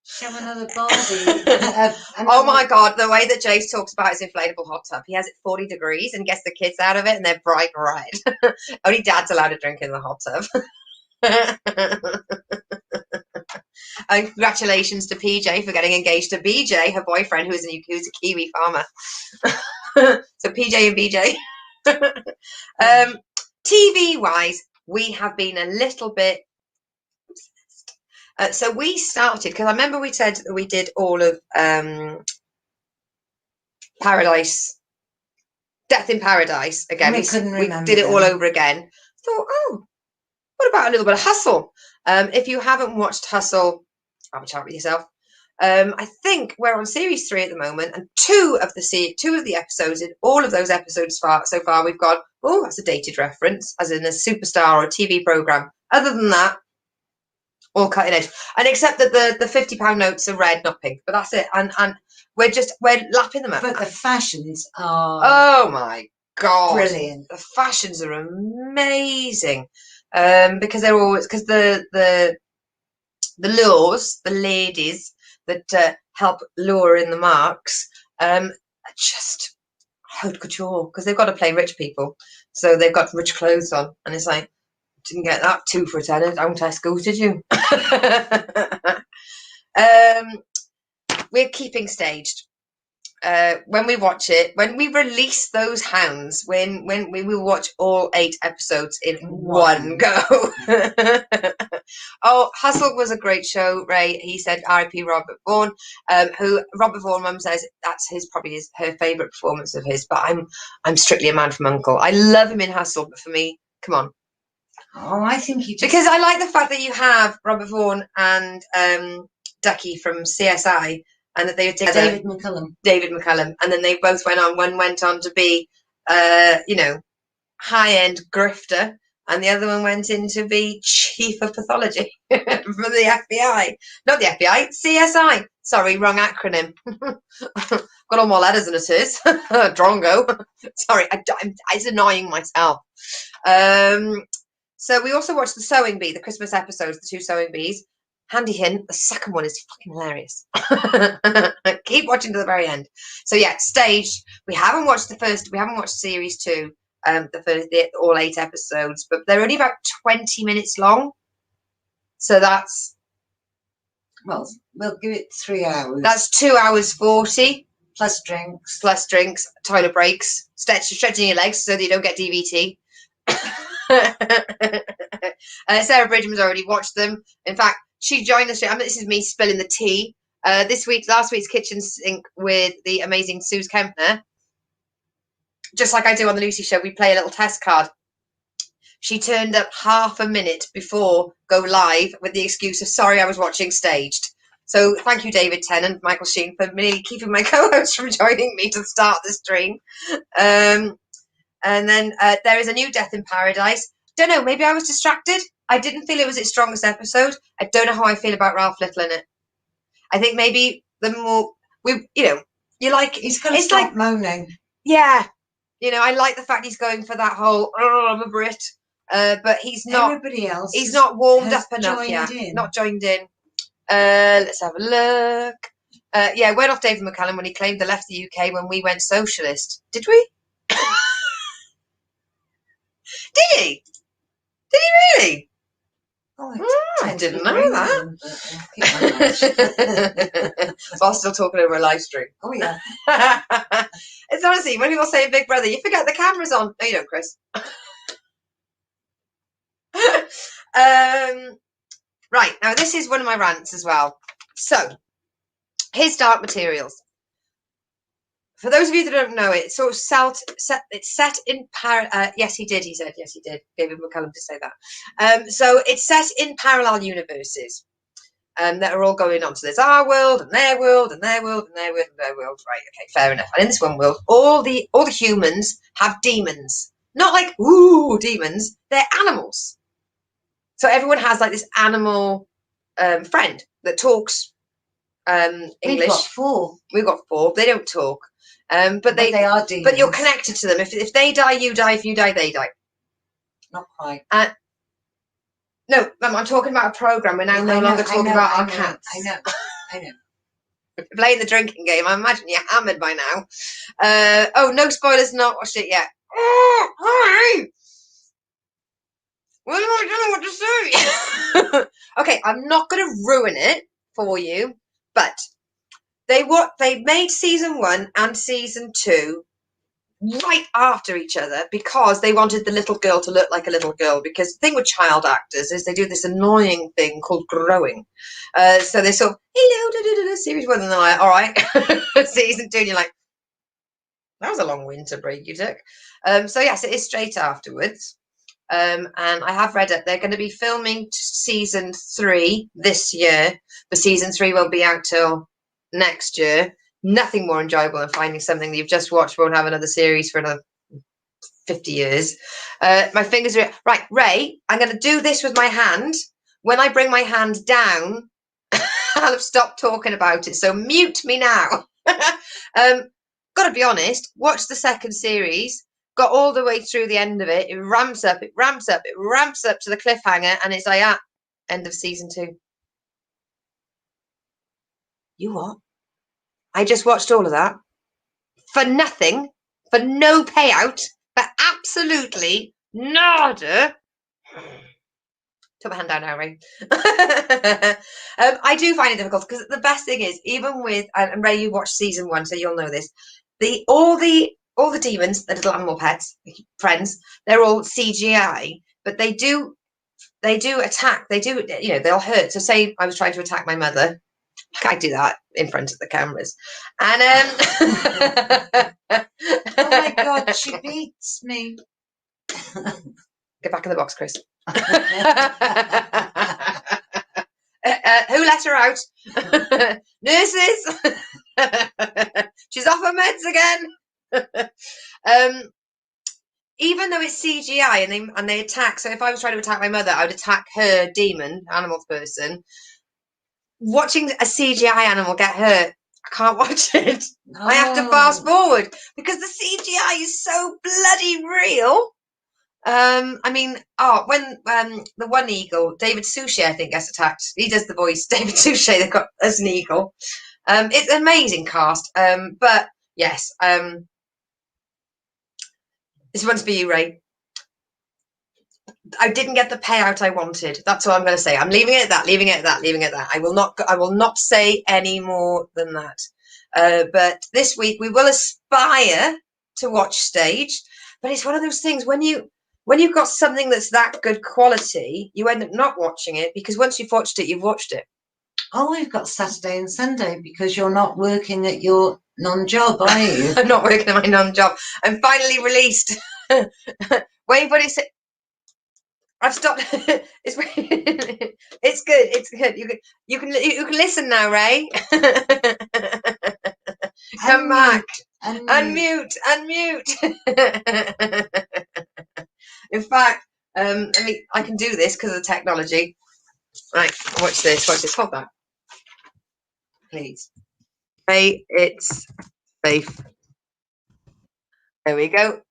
A: Show another Barbie.
B: Oh my God, the way that Jace talks about his inflatable hot tub. He has it 40 degrees and gets the kids out of it, and they're bright red. Only Dad's allowed to drink in the hot tub. And congratulations to PJ for getting engaged to BJ, her boyfriend, who's a Kiwi farmer. So PJ and BJ. TV wise, we have been a little bit. So we started, because I remember we said that we did all of Paradise, Death in Paradise again. We did it all over again. Thought, oh, what about a little bit of Hustle? If you haven't watched Hustle, have a chat with yourself. I think we're on series 3 at the moment, and two of the episodes, in all of those episodes so far, we've got, oh, that's a dated reference, as in a superstar or a TV program. Other than that, all cutting edge, and except that the £50 notes are red, not pink, but that's it. And we're lapping them up.
A: But the fashions are,
B: oh my God,
A: brilliant.
B: The fashions are amazing, because they're always, because the lures, the ladies that help lure in the marks, are just haute couture, because they've got to play rich people, so they've got rich clothes on, and it's like, didn't get that 2 for a tenner, don't I, school, did you? We're keeping staged. When we watch it, when we release those hounds, when we will watch all 8 episodes in one go. Oh, Hustle was a great show, Ray. He said R.I.P. Robert Vaughan, who Robert Vaughan mum says that's her favourite performance of his, but I'm strictly a man from Uncle. I love him in Hustle, but for me, come on.
A: Oh, I think you just...
B: Because I like the fact that you have Robert Vaughan and Ducky from CSI, and that they were together. David McCullum, and then they both went on. One went on to be, high-end grifter, and the other one went in to be chief of pathology for the FBI. Not the FBI, CSI. Sorry, wrong acronym. Got all more letters than it is. Drongo. Sorry, it's annoying myself. So we also watched the Sewing Bee, the Christmas episodes, the 2 Sewing Bees. Handy hint, the second one is fucking hilarious. Keep watching to the very end. So yeah, staged. We haven't watched series 2, all 8 episodes, but they're only about 20 minutes long. So that's...
A: Well, we'll give it 3 hours.
B: That's 2 hours 40.
A: Plus drinks.
B: Toilet breaks, stretching your legs so that you don't get DVT. Sarah Bridgman's already watched them. In fact, she joined the show. This is me spilling the tea. Last week's kitchen sink with the amazing Suze Kempner. Just like I do on the Lucy Show, we play a little test card. She turned up half a minute before go live with the excuse of, sorry, I was watching Staged. So thank you, David Tennant, Michael Sheen, for me keeping my co-host from joining me to start the stream. And then there is a new Death in Paradise. Don't know, maybe I was distracted. I didn't feel it was its strongest episode. I don't know how I feel about Ralph Little in it. I think maybe the more you like,
A: he's got to stop moaning.
B: Yeah, I like the fact he's going for that whole I'm a Brit, but he's not.
A: Everybody else,
B: he's not warmed up enough
A: yet.
B: Not joined in. Let's have a look. Went off David McCallum when he claimed they left the UK when we went socialist. Did we? Did he? Did he really?
A: Oh,
B: I didn't know that. While still talking over a live stream.
A: Oh, yeah.
B: It's honestly, when people say Big Brother, you forget the camera's on. No, you don't, Chris. Right, now this is one of my rants as well. So, his Dark Materials. For those of you that don't know it, it's sort of it's set in yes, he did. He said yes, he did. David McCallum to say that. So it's set in parallel universes that are all going on. So there's our world and their world and their world and their world and their world. Right? Okay, fair enough. And in this one world, all the humans have demons. Not like demons. They're animals. So everyone has like this animal friend that talks English. We've got four. They don't talk. But they are demons. But you're connected to them. If they die, you die. If you die, they die.
A: Not quite.
B: No, I'm talking about a program. We're now no longer talking about our cats.
A: I know.
B: Playing the drinking game. I imagine you're hammered by now. No spoilers. Not watched it yet. Oh, hi. Well, I don't know what to say. Okay, I'm not going to ruin it for you, but they made season 1 and season 2 right after each other because they wanted the little girl to look like a little girl. Because the thing with child actors is they do this annoying thing called growing. So they sort of, hello, series 1, and they're like, all right, season 2, and you're like, that was a long winter break you took. So yes, it is straight afterwards. And I have read it. They're going to be filming season 3 this year, but season 3 won't be out till next year. Nothing more enjoyable than finding something that you've just watched won't have another series for another 50 years. My fingers are right. Ray, I'm going to do this with my hand. When I bring my hand down, I'll have stopped talking about it. So mute me now. Gotta be honest, watch the second series. Got all the way through the end of it. It ramps up to the cliffhanger, and it's like, end of season 2. You what? I just watched all of that for nothing, for no payout, for absolutely nada. Put my hand down now, Ray. I do find it difficult because the best thing is, even with, and Ray, you watched season 1, so you'll know this. All the demons, the little animal pets, friends, they're all CGI, but they do attack. They do, they'll hurt. So say I was trying to attack my mother. I do that in front of the cameras. And
A: oh my God, she beats me.
B: Get back in the box, Chris. Who let her out? Nurses. She's off her meds again. Even though it's CGI and they attack. So if I was trying to attack my mother, I would attack her demon, animal person. Watching a CGI animal get hurt, I can't watch it. No. I have to fast forward because the CGI is so bloody real. When the one eagle, David Suchet, I think, gets attacked. He does the voice, David Suchet, they've got as an eagle. It's an amazing cast. But yes, this one's for you, Ray. I didn't get the payout I wanted. That's all I'm going to say. I'm leaving it at that. I will not say any more than that. But this week we will aspire to watch Staged. But it's one of those things when you've got something that's that good quality, you end up not watching it because once you've watched it, you've watched it.
A: Oh, we've got Saturday and Sunday because you're not working at your non-job, are you?
B: I'm not working at my non-job. I'm finally released. Wait, but I've stopped. It's good. It's good. You can listen now, Ray. Come back. Unmute. In fact, I can do this because of the technology. Right, watch this. Hold that, please. Ray, it's safe. There we go.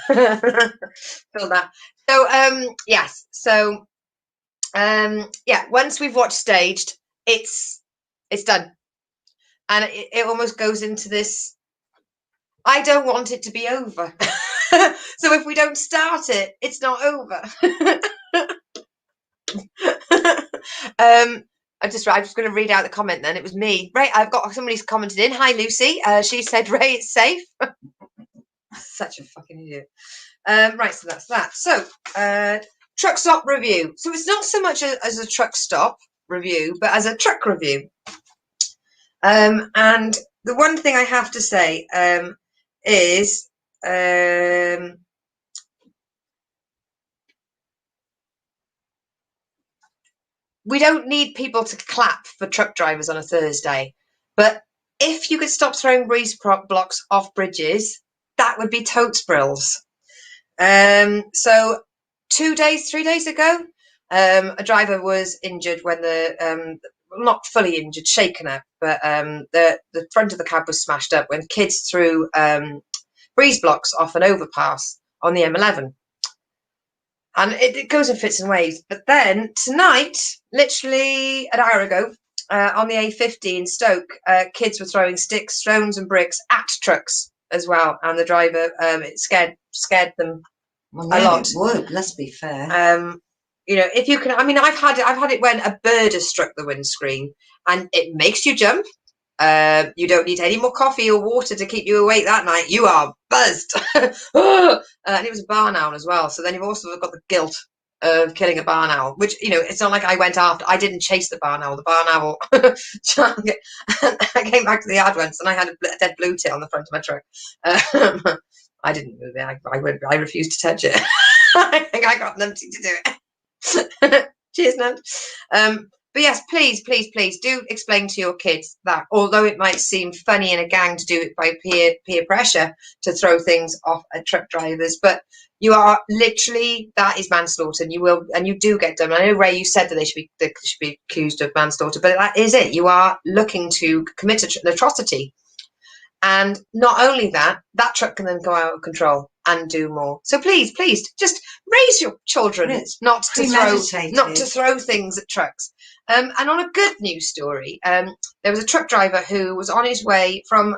B: Feel that. So yes. So yeah. Once we've watched staged, it's done, and it almost goes into this. I don't want it to be over. So if we don't start it, it's not over. I'm just going to read out the comment then. It was me. Ray, I've got somebody's commented in. Hi, Lucy. She said, Ray, it's safe. Such a fucking idiot. Right, so that's that. So, truck stop review. So it's not so much as a truck stop review, but as a truck review. And the one thing I have to say is we don't need people to clap for truck drivers on a Thursday, but if you could stop throwing breeze blocks off bridges, that would be totes brills. So 3 days ago, a driver was injured when not fully injured, shaken up, but the front of the cab was smashed up when kids threw breeze blocks off an overpass on the M11. And it goes in fits and waves. But then tonight, literally an hour ago, on the A50 in Stoke, kids were throwing sticks, stones and bricks at trucks as well. And the driver, it scared them a lot.
A: It would, let's be fair.
B: You know, if you can, I mean, I've had it when a bird has struck the windscreen and it makes you jump. You don't need any more coffee or water to keep you awake that night. You are buzzed. And it was a barn owl as well. So then you've also got the guilt of killing a barn owl, which, you know, it's not like I went after. I didn't chase the barn owl. The barn owl. I came back to the yard once and I had a dead blue tit on the front of my truck. I didn't move it. I refused to touch it. I think I got Numpty to do it. Cheers, Nunt. But yes, please do explain to your kids that although it might seem funny in a gang to do it by peer pressure to throw things off at truck drivers, but you are literally, that is manslaughter, and you do get done. I know, Ray, you said that they should be accused of manslaughter, but that is it. You are looking to commit an atrocity. And not only that, that truck can then go out of control and do more. So please, just raise your children not to throw things at trucks. And on a good news story, there was a truck driver who was on his way from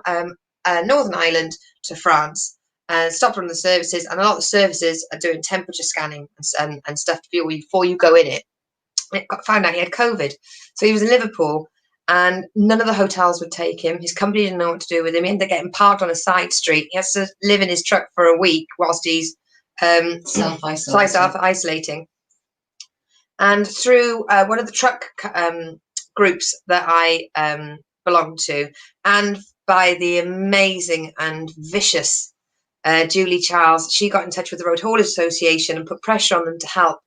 B: Northern Ireland to France and stopped on the services, and a lot of the services are doing temperature scanning and stuff before you go in it. It found out he had COVID. So he was in Liverpool, and none of the hotels would take him. His company didn't know what to do with him. He ended up getting parked on a side street. He has to live in his truck for a week whilst he's self-isolating. And through one of the truck groups that I belong to, and by the amazing and vicious Julie Charles, she got in touch with the Road Haulage Association and put pressure on them to help.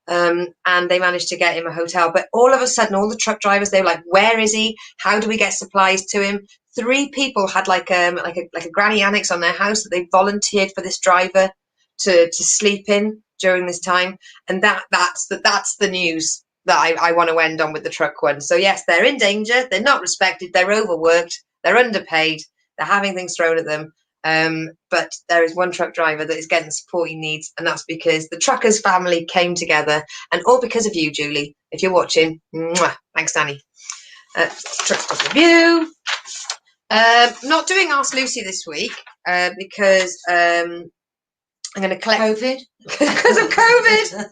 B: And they managed to get him a hotel. But all of a sudden, all the truck drivers, they were like, where is he? How do we get supplies to him? 3 people had like a granny annex on their house that they volunteered for this driver to sleep in during this time. And that's the news that I want to end on with the truck one. So yes, they're in danger. They're not respected. They're overworked. They're underpaid. They're having things thrown at them. But there is one truck driver that is getting the support he needs, and that's because the truckers family came together, and all because of you, Julie. If you're watching, mwah, thanks, Danny. Truck stop review. Not doing Ask Lucy this week because I'm going to collect
A: COVID
B: because of COVID.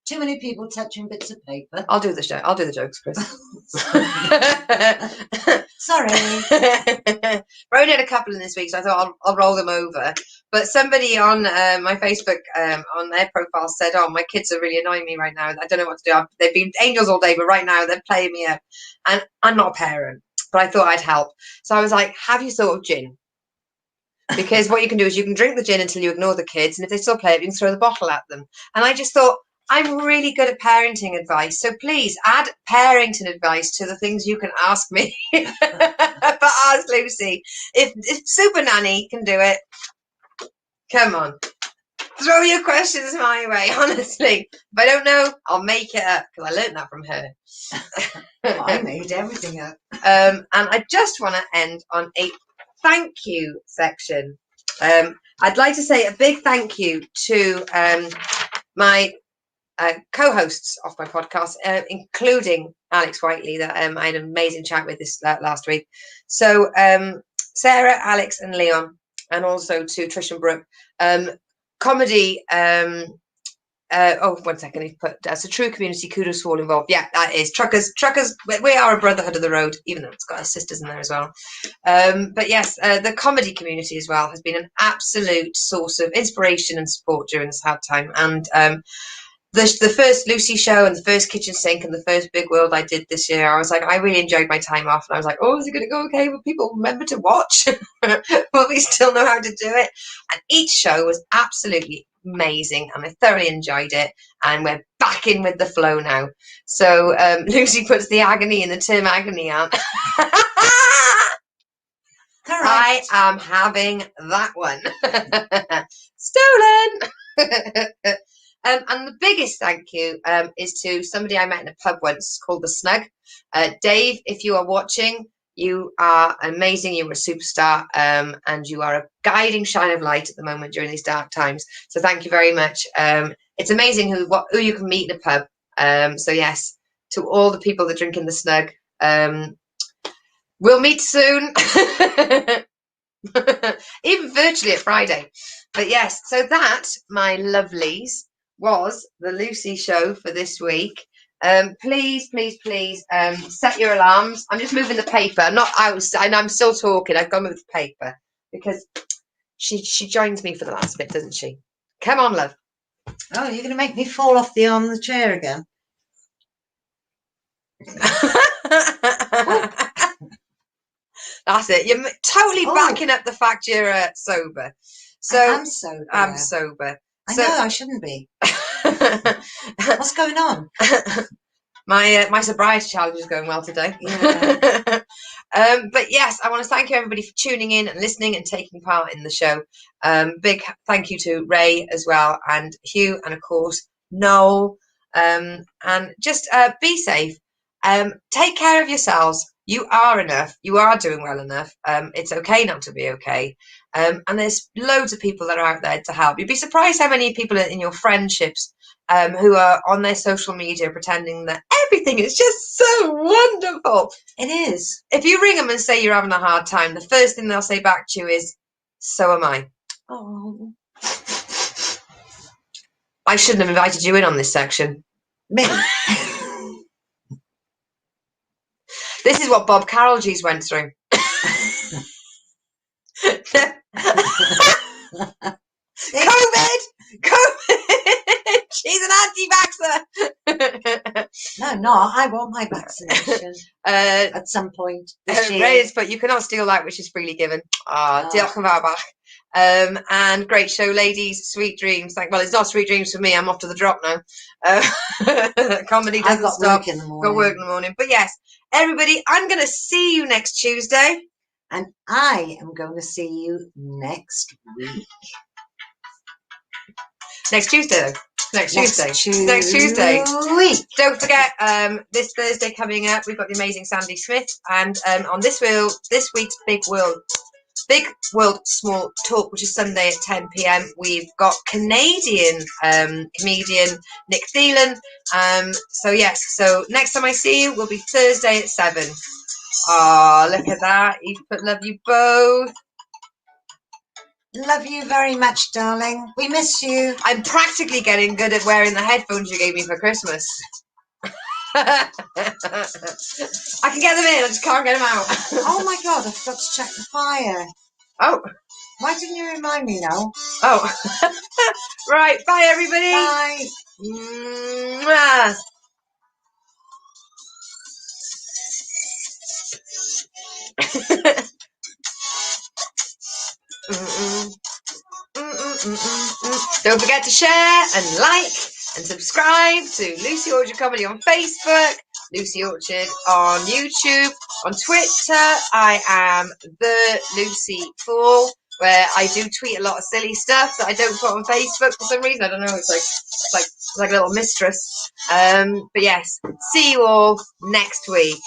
A: Too many people touching bits of paper.
B: I'll do the show. I'll do the jokes, Chris.
A: Sorry.
B: I only had a couple in this week, so I thought I'll roll them over. But somebody on my Facebook, on their profile, said, "Oh, my kids are really annoying me right now. I don't know what to do. They've been angels all day, but right now they're playing me up." And I'm not a parent, but I thought I'd help. So I was like, "Have you thought of gin?" Because what you can do is you can drink the gin until you ignore the kids, and if they still play it, you can throw the bottle at them. And I just thought, I'm really good at parenting advice, so please add parenting advice to the things you can ask me. But ask Lucy. If Super Nanny can do it, come on. Throw your questions my way, honestly. If I don't know, I'll make it up, because I learned that from her.
A: I made everything up.
B: And I just want to end on a thank you section. I'd like to say a big thank you to my co-hosts of my podcast, including Alex Whiteley, that I had an amazing chat with this last week. So Sarah, Alex and Leon, and also to Trish and Brooke. Comedy, one second, he put, as a true community, kudos for all involved. Yeah, that is. Truckers, we are a brotherhood of the road, even though it's got our sisters in there as well. But yes, the comedy community as well has been an absolute source of inspiration and support during this hard time. And the first Lucy show and the first kitchen sink and the first big world I did this year, I was like, I really enjoyed my time off, and I was like, oh, is it going to go okay? Will people remember to watch? Will we still know how to do it? And each show was absolutely amazing, and I thoroughly enjoyed it, and we're back in with the flow now. So Lucy puts the agony in the term agony out. I am having that one. Stolen. And the biggest thank you is to somebody I met in a pub once called The Snug. Dave, if you are watching, you are amazing. You were a superstar, and you are a guiding shine of light at the moment during these dark times. So thank you very much. It's amazing who you can meet in a pub. So yes, to all the people that drink in The Snug, we'll meet soon. Even virtually at Friday. But yes, so that, my lovelies, was the Lucy show for this week. Please set your alarms. I'm just moving the paper. I'm still talking. I've got to move the paper because she joins me for the last bit, doesn't she? Come on, love.
A: Oh, you're going to make me fall off the arm of the chair again.
B: That's it. You're totally backing up the fact you're sober. So
A: I'm sober.
B: I'm sober.
A: I know I shouldn't be. What's going on?
B: My sobriety challenge is going well today.
A: Yeah.
B: But yes, I want to thank you everybody for tuning in and listening and taking part in the show. Big thank you to Ray as well, and Hugh, and of course Noel. And just be safe. Take care of yourselves. You are enough. You are doing well enough. It's okay not to be okay. And there's loads of people that are out there to help. You'd be surprised how many people in your friendships who are on their social media pretending that everything is just so wonderful.
A: It is.
B: If you ring them and say you're having a hard time, the first thing they'll say back to you is, so am I.
A: Oh.
B: I shouldn't have invited you in on this section.
A: Me.
B: This is what Bob Carroll G's went through. COVID! She's an anti-vaxxer.
A: No, I want my vaccination at some point this year.
B: Ray has put, you cannot steal that which is freely given. Diolch yn fawr bach. And great show, ladies. Sweet dreams. Well, it's not sweet dreams for me. I'm off to the drop now. Comedy doesn't stop.
A: Work in the morning.
B: Got work in the morning. But yes, everybody, I'm going to see you next Tuesday.
A: And I am going to see you next week.
B: Next Tuesday. Next Tuesday.
A: Week.
B: Don't forget, this Thursday coming up, we've got the amazing Sandy Smith, and on this week's Big World Small Talk, which is Sunday at 10 p.m, we've got Canadian comedian Nick Thielen. So yes, so next time I see you will be Thursday at 7. Oh, look at that! You put love you both.
A: Love you very much, darling. We miss you.
B: I'm practically getting good at wearing the headphones you gave me for Christmas. I can get them in, I just can't get them out.
A: Oh my God, I forgot to check the fire.
B: Oh.
A: Why didn't you remind me now?
B: Oh. Right, bye everybody.
A: Bye.
B: Mwah. Mm-mm. Don't forget to share and like and subscribe to Lucy Orchard Comedy on Facebook, Lucy Orchard on YouTube, on Twitter. I am the Lucy Fool, where I do tweet a lot of silly stuff that I don't put on Facebook for some reason. I don't know. It's like a little mistress. But yes, see you all next week.